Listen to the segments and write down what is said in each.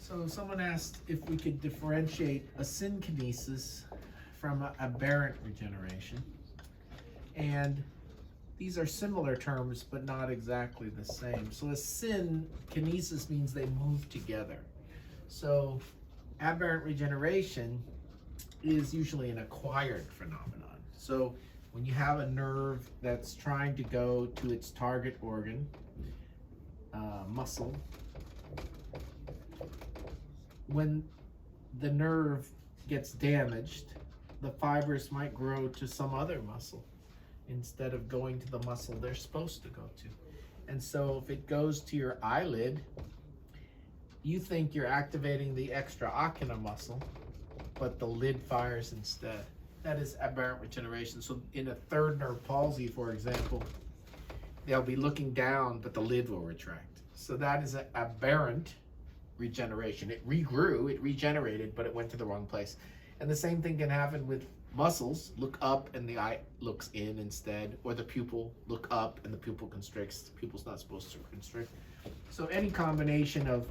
So someone asked if we could differentiate a synkinesis from an aberrant regeneration. And these are similar terms, but not exactly the same. So a synkinesis means they move together. So aberrant regeneration is usually an acquired phenomenon. So when you have a nerve that's trying to go to its target organ, muscle, when the nerve gets damaged, the fibers might grow to some other muscle instead of going to the muscle they're supposed to go to. And so if it goes to your eyelid, you think you're activating the extraocular muscle, but the lid fires instead. That is aberrant regeneration. So in a third nerve palsy, for example, they'll be looking down, but the lid will retract. So that is an aberrant regeneration. It regrew, it regenerated, but it went to the wrong place. And the same thing can happen with muscles. Look up and the eye looks in instead, or the pupil, look up and the pupil constricts. The pupil's not supposed to constrict. So any combination of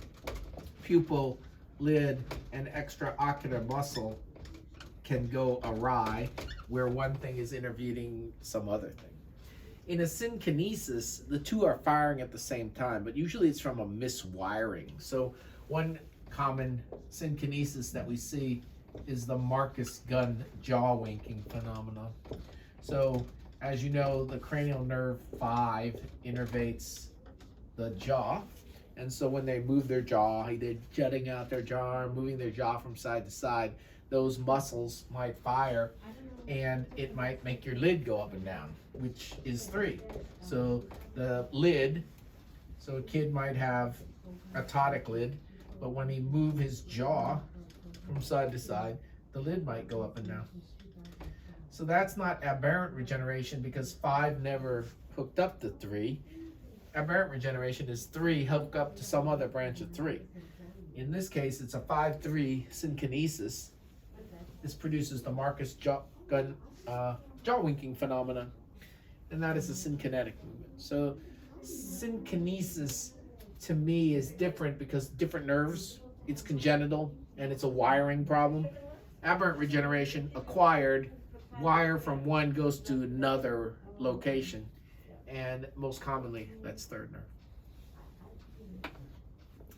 pupil, lid, and extraocular muscle can go awry where one thing is intervening some other thing. In a synkinesis, the two are firing at the same time, but usually it's from a miswiring. So one common synkinesis that we see is the Marcus gun jaw winking phenomenon. So as you know, the cranial nerve 5 innervates the jaw. And so when they move their jaw, they're jutting out their jaw, moving their jaw from side to side, those muscles might fire and it might make your lid go up and down, which is 3. So the lid, so a kid might have a ptotic lid, but when he moves his jaw from side to side, the lid might go up and down. So that's not aberrant regeneration because 5 never hooked up to 3. Aberrant regeneration is 3 hooked up to some other branch of 3. In this case, it's a 5-3 synkinesis. This produces the Marcus jaw winking phenomenon, and that is a synkinetic movement. So synkinesis to me is different because different nerves, it's congenital and it's a wiring problem. Aberrant regeneration, acquired, wire from one goes to another location, and most commonly that's third nerve.